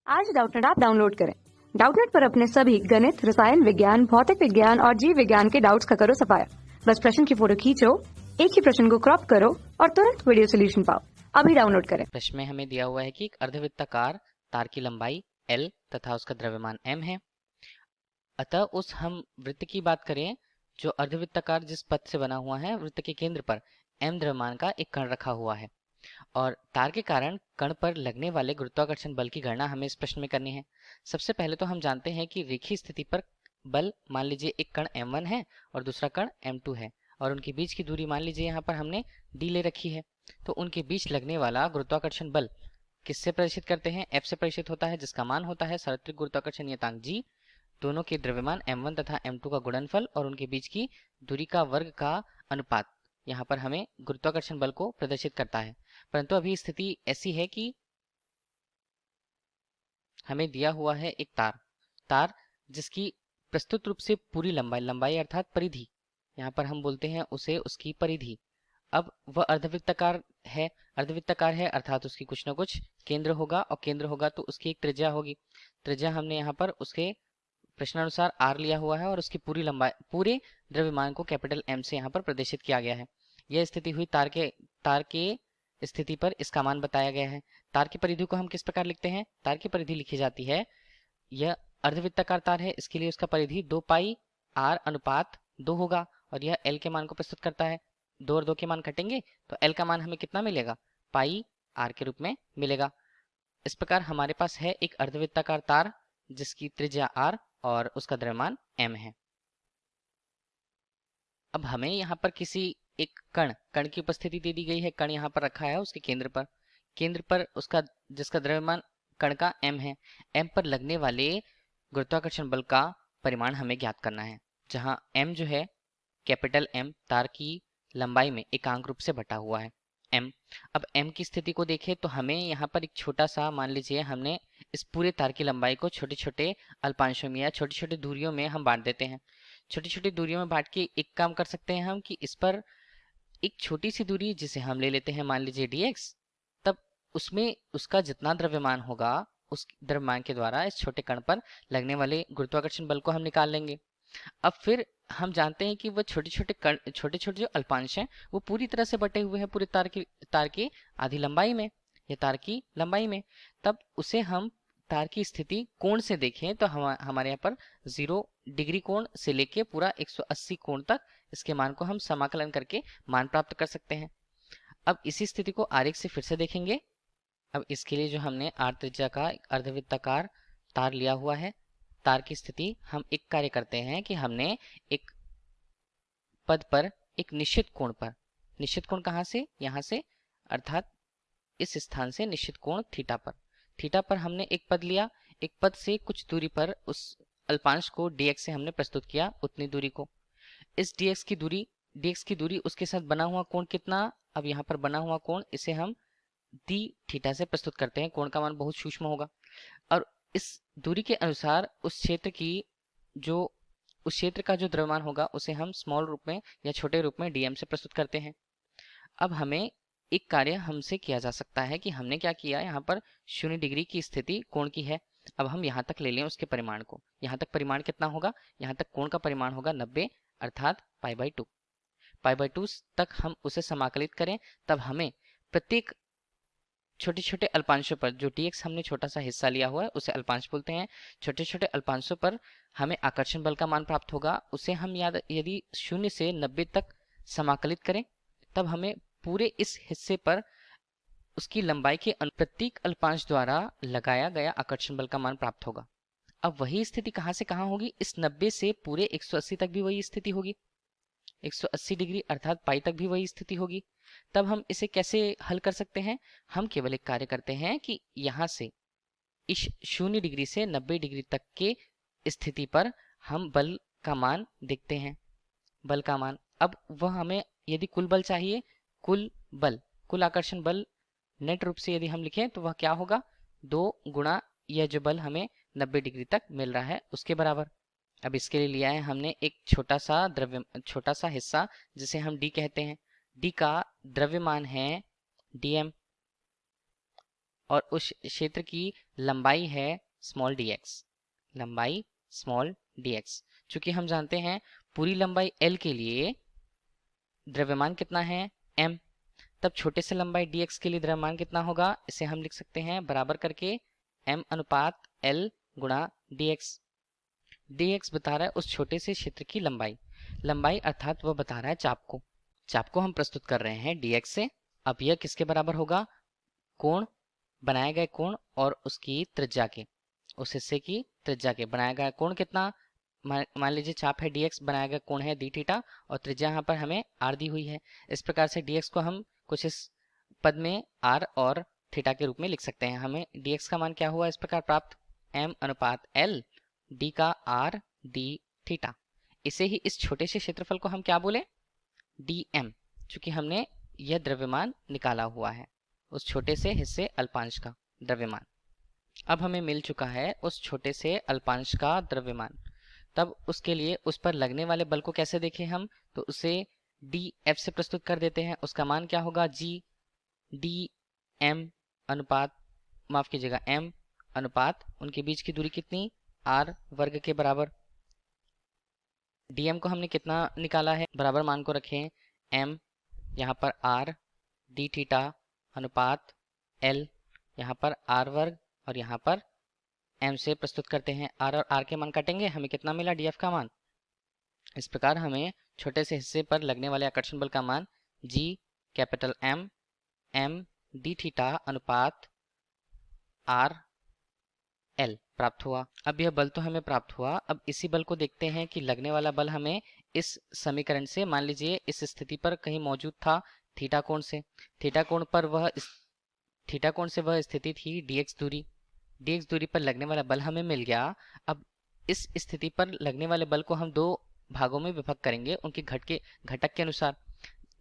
आज Doubtnut app download करें। Doubtnut पर अपने सभी गणित, रसायन विज्ञान, भौतिक विज्ञान और जीव विज्ञान के डाउट्स का करो सफाया। बस प्रश्न की फोटो खींचो, एक ही प्रश्न को क्रॉप करो और तुरंत वीडियो सोल्यूशन पाओ। अभी डाउनलोड करें। प्रश्न में हमें दिया हुआ है कि एक अर्धवृत्ताकार तार की लंबाई L तथा उसका द्रव्यमान M है। अतः उस हम वृत्त की बात करें जो अर्धवृत्ताकार जिस पथ से बना हुआ है, वृत्त के केंद्र पर M द्रव्यमान का एक कण रखा हुआ है और तार के कारण कण पर लगने वाले गुरुत्वाकर्षण बल की गणना हमें इस प्रश्न में करनी है। सबसे पहले तो हम जानते हैं कि रेखीय स्थिति पर बल, मान लीजिए एक कण M1 है और दूसरा कण M2 है और उनके बीच की दूरी मान लीजिए यहाँ पर हमने d ले रखी है। तो उनके बीच लगने वाला गुरुत्वाकर्षण बल किससे प्रदर्शित करते हैं? F से प्रदर्शित होता है, जिसका मान होता है सार्वत्रिक गुरुत्वाकर्षण नियतांक G, दोनों के द्रव्यमान M1 तथा M2 का गुणनफल और उनके बीच की दूरी का वर्ग का अनुपात यहाँ पर हमें गुरुत्वाकर्षण बल को प्रदर्शित करता है। परंतु अभी स्थिति ऐसी है कि हमें दिया हुआ है एक तार जिसकी प्रस्तुत रूप से पूरी लंबाई अर्थात परिधि, यहाँ पर हम बोलते हैं उसे उसकी परिधि। अब वह अर्धवृत्ताकार है अर्थात उसकी कुछ ना कुछ केंद्र होगा और केंद्र होगा तो उसकी एक त्रिज्या होगी। त्रिज्या हमने यहाँ पर उसके प्रश्नानुसार r लिया हुआ है और उसकी पूरे द्रव्यमान को कैपिटल M से यहाँ पर प्रदर्शित किया गया है। यह स्थिति हुई तार के स्थिति पर इसका मान बताया गया है। तार की परिधि को हम किस प्रकार लिखते हैं? तार की परिधि लिखी जाती है, यह अर्धवृत्ताकार तार है, इसके लिए उसका परिधि 2 पाई r अनुपात 2 होगा और यह L के मान को प्रस्तुत करता है। 2 और 2 के मान घटेंगे तो L का मान हमें कितना मिलेगा? पाई r के रूप में मिलेगा। इस प्रकार हमारे पास है एक अर्धवृत्ताकार तार जिसकी त्रिज्या r और उसका द्रव्यमान m है। अब हमें यहाँ पर किसी एक कण की उपस्थिति दे दी गई है। कण यहाँ पर रखा है उसके केंद्र पर उसका जिसका द्रव्यमान कण का m है। m पर लगने वाले गुरुत्वाकर्षण बल का परिमाण हमें ज्ञात करना है, जहाँ m जो है कैपिटल M तार की लंबाई में एकांक रूप से बटा हुआ है m। अब m की स्थिति को देखें तो हमें यहाँ पर एक छोटा सा, मान लीजिए हमने इस पूरे तार की लंबाई को छोटे छोटे अल्पांशों में या छोटी छोटी दूरियों में हम बांट देते हैं। छोटी छोटी दूरियों में बांट के एक काम कर सकते हैं हम कि इस पर एक छोटी सी दूरी जिसे हम ले लेते हैं मान लीजिए dx, तब उसमें उसका जितना द्रव्यमान होगा उस द्रव्यमान के द्वारा इस छोटे कण पर लगने वाले गुरुत्वाकर्षण बल को हम निकाल लेंगे। अब फिर हम जानते हैं कि वह छोटे छोटे जो अल्पांश हैं वो पूरी तरह से बटे हुए हैं पूरे तार की आधी लंबाई में या तार की लंबाई में। तब उसे हम तार की स्थिति कोण से देखें तो हमारे यहाँ पर 0 डिग्री कोण से लेके पूरा 180 कोण तक इसके मान को हम समाकलन करके मान प्राप्त कर सकते हैं। अब इसी स्थिति को आरेख से फिर से देखेंगे। अब इसके लिए जो हमने r त्रिज्या का अर्धवृत्ताकार तार लिया हुआ है, तार की स्थिति हम एक कार्य करते हैं कि हमने एक पद पर एक निश्चित कोण कहाँ से? यहाँ से, अर्थात इस स्थान से निश्चित कोण थीटा पर हमने एक पद लिया। एक पद से कुछ दूरी पर उस अल्पांश को dx से हमने प्रस्तुत किया, उतनी दूरी को। इस dx की दूरी उसके साथ बना हुआ कोण कितना? अब यहाँ पर बना हुआ कोण इसे हम डी थीटा से प्रस्तुत करते हैं। कोण का मान बहुत सूक्ष्म होगा और इस दूरी के अनुसार उस क्षेत्र का जो द्रव्यमान होगा उसे हम स्मॉल रूप में या छोटे रूप में dm से प्रस्तुत करते हैं। अब हमें एक कार्य हमसे किया जा सकता है कि हमने क्या किया, यहाँ पर 0 डिग्री की स्थिति कोण की है। अब हम यहाँ तक ले लें उसके परिमाण को। यहाँ तक परिमाण कितना होगा? यहाँ तक कोण का परिमाण होगा 90 अर्थात π/2 तक हम उसे समाकलित करें। तब हमें प्रत्येक छोटे छोटे अल्पांशों पर जो dx हमने छोटा सा हिस्सा लिया हुआ है उसे अल्पांश बोलते हैं। छोटे छोटे अल्पांशों पर हमें आकर्षण बल का मान प्राप्त होगा। उसे हम यदि 0 से 90 तक समाकलित करें तब हमें पूरे इस हिस्से पर उसकी लंबाई के प्रत्येक अल्पांश द्वारा लगाया गया आकर्षण बल का मान प्राप्त होगा। अब वही स्थिति कहाँ से कहाँ होगी? इस 90 से पूरे 180 तक भी वही स्थिति होगी। 180 डिग्री अर्थात पाई तक भी वही स्थिति होगी। तब हम इसे कैसे हल कर सकते हैं? हम केवल एक कार्य करते हैं कि यहाँ से इस 0 डिग्री से 90 डिग्री तक के स्थिति पर हम बल का मान देखते हैं। बल का मान, अब वह हमें यदि कुल बल चाहिए, कुल आकर्षण बल नेट रूप से यदि हम लिखें तो वह क्या होगा? 2 गुणा यह जो बल हमें 90 डिग्री तक मिल रहा है उसके बराबर। अब इसके लिए लिया है हमने एक छोटा सा हिस्सा जिसे हम d कहते हैं। d का द्रव्यमान है dm। और उस क्षेत्र की लंबाई है स्मॉल dx, लंबाई स्मॉल dx। चूंकि हम जानते हैं पूरी लंबाई l के लिए द्रव्यमान कितना है m, तब छोटे से लंबाई dx के लिए द्रव्यमान कितना होगा, इसे हम लिख सकते हैं बराबर करके m अनुपात l गुणा dx। dx बता रहा है उस छोटे से क्षेत्र की लंबाई, लंबाई अर्थात वह बता रहा है चाप को हम प्रस्तुत कर रहे हैं dx से। अब यह किसके बराबर होगा, कोण, बनाए गए कोण और उसकी त्रिज्या के, उस हिस्से की त्रिज्या के। बनाया गया कोण कितना, मान लीजिए चाप है dx, बनाया गया कोण है d थीटा और त्रिज्या यहाँ पर हमें r दी हुई है। इस प्रकार से dx को हम कुछ इस पद में r और थीटा के रूप में लिख सकते हैं। हमें dx का मान क्या हुआ इस प्रकार प्राप्त, m अनुपात l d का r d थीटा। इसे ही इस छोटे से क्षेत्रफल को हम क्या बोले, dm, चूंकि हमने यह द्रव्यमान निकाला हुआ है उस छोटे से हिस्से अल्पांश का द्रव्यमान। अब हमें मिल चुका है उस छोटे से अल्पांश का द्रव्यमान, तब उसके लिए उस पर लगने वाले बल को कैसे देखें हम, तो उसे df से प्रस्तुत कर देते हैं। उसका मान क्या होगा, g dm अनुपात, माफ कीजिएगा m अनुपात उनके बीच की दूरी कितनी, r वर्ग के बराबर। dm को हमने कितना निकाला है, बराबर मान को रखें m, यहाँ पर r d थीटा अनुपात l, यहाँ पर r वर्ग और यहाँ पर m से प्रस्तुत करते हैं। r और r के मान काटेंगे, हमें कितना मिला df का मान। इस प्रकार हमें छोटे से हिस्से पर लगने वाले आकर्षण बल का मान g capital M m d theta अनुपात r l प्राप्त हुआ। अब यह बल तो हमें प्राप्त हुआ, अब इसी बल को देखते हैं कि लगने वाला बल हमें इस समीकरण से, मान लीजिए इस स्थिति पर कहीं मौजूद था थीटा कोण से, थीटा कोण से वह स्थिति थी dx दूरी पर लगने वाला बल हमें मिल गया। अब इस स्थिति पर लगने वाले बल को हम दो भागों में विभक्त करेंगे उनके घटक के अनुसार।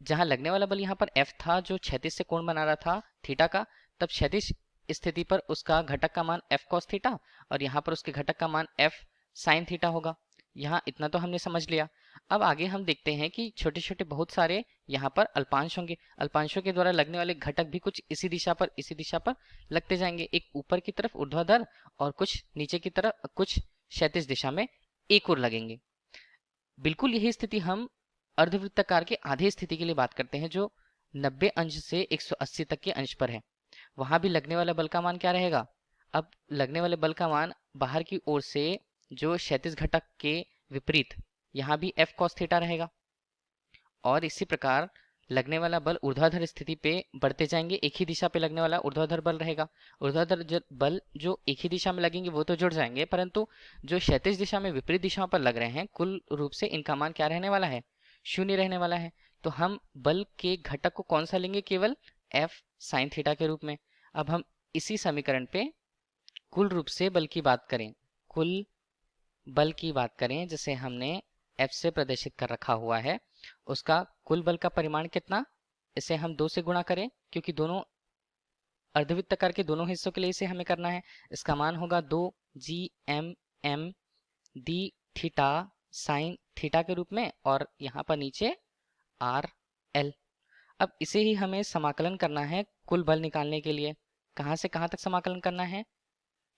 जहां लगने वाला बल यहाँ पर F था जो क्षैतिज से कोण बना रहा था थीटा का, तब क्षैतिज स्थिति पर उसका घटक का मान F cos थीटा और यहाँ पर उसके घटक का मान F sin थीटा होगा। यहाँ इतना तो हमने समझ लिया। अब आगे हम देखते हैं कि छोटे छोटे बहुत सारे यहाँ पर अल्पांश होंगे, अल्पांशों के द्वारा लगने वाले घटक भी कुछ इसी दिशा पर लगते जाएंगे, एक ऊपर की तरफ ऊर्ध्वाधर और कुछ नीचे की तरफ, कुछ क्षैतिज दिशा में एक और लगेंगे। बिल्कुल यही स्थिति हम अर्धवृत्ताकार के आधे स्थिति के लिए बात करते हैं जो 90 अंश से 180 तक के अंश पर है। वहां भी लगने वाला बल का मान क्या रहेगा, अब लगने वाले बल का मान बाहर की ओर से जो क्षैतिज घटक के विपरीत, यहाँ भी F cos थीटा रहेगा और इसी प्रकार लगने वाला बल ऊर्ध्वाधर स्थिति पे बढ़ते जाएंगे, एक ही दिशा पे लगने वाला ऊर्ध्वाधर बल रहेगा। ऊर्ध्वाधर बल जो एक ही दिशा में लगेंगे वो तो जुड़ जाएंगे, परंतु जो क्षैतिज दिशा में विपरीत दिशाओं पर लग रहे हैं कुल रूप से इनका मान क्या रहने वाला है, शून्य रहने वाला है। तो हम बल के घटक को कौन सा लेंगे, केवल F sin थीटा के रूप में। अब हम इसी समीकरण पे कुल रूप से बल की बात करें, कुल बल की बात करें जिसे हमने F से प्रदर्शित कर रखा हुआ है, उसका कुल बल का परिमाण कितना, इसे हम 2 से गुणा करें क्योंकि दोनों अर्धवृत्ताकार के दोनों हिस्सों के लिए इसे हमें करना है। इसका मान होगा 2gm d theta sine theta के रूप में और यहाँ पर नीचे rl। अब इसे ही हमें समाकलन करना है कुल बल निकालने के लिए। कहाँ से कहाँ तक समाकलन करना है,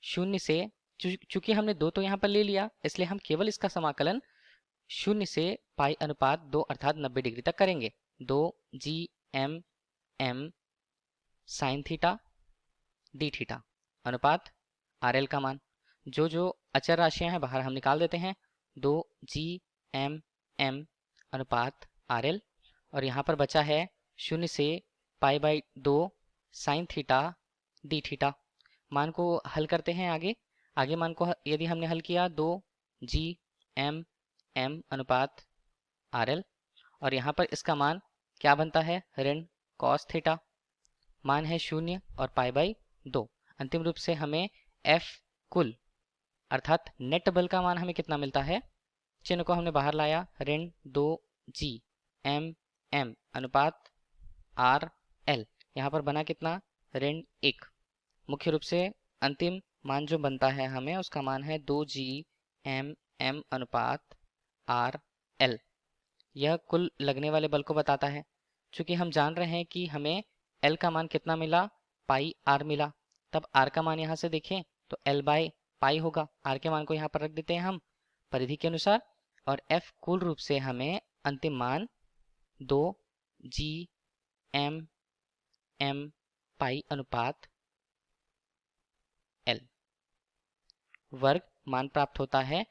शून्य से, चूंकि हमने 2 तो यहाँ पर ले लिया इसलिए हम केवल इसका समाकलन 0 से पाई अनुपात 2 अर्थात 90 डिग्री तक करेंगे। 2gm sine theta D theta अनुपात RL का मान, जो अचर राशियां हैं बाहर हम निकाल देते हैं। 2gm अनुपात RL और यहाँ पर बचा है 0 से pi by 2 sine theta D theta. मान को हल करते हैं आगे मान को यदि हमने हल किया 2gm अनुपात RL और यहाँ पर इसका मान क्या बनता है, ऋण cos थीटा, मान है 0 और पाई बाई 2। अंतिम रूप से हमें F कुल अर्थात नेट बल का मान हमें कितना मिलता है, चिन्ह को हमने बाहर लाया, ऋण 2gm अनुपात RL, यहाँ पर बना कितना, ऋण 1। मुख्य रूप से अंतिम मान जो बनता है हमें उसका मान है 2gm अनुपात RL। यह कुल लगने वाले बल को बताता है। चूंकि हम जान रहे हैं कि हमें L का मान कितना मिला, पाई R मिला, तब आर का मान यहाँ से देखें तो L बाय पाई होगा। आर के मान को यहाँ पर रख देते हैं हम परिधि के अनुसार, और F कुल रूप से हमें अंतिम मान 2G/m पाई अनुपात L वर्ग मान प्राप्त होता है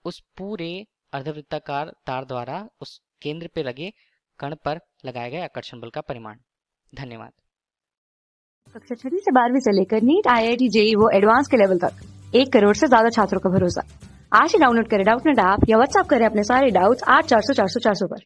उस पूरे अर्धवृत्ताकार तार द्वारा उस केंद्र पे लगे कण पर लगाए गए आकर्षण बल का परिमाण। धन्यवाद। कक्षा 6वीं से 12वीं से लेकर नीट, IIT, JEE वो एडवांस के लेवल तक 1 करोड़ से ज्यादा छात्रों का भरोसा। आज ही डाउनलोड करें डाउटनेट ऐप या व्हाट्सएप करें अपने सारे डाउट्स 8400 400 400 पर।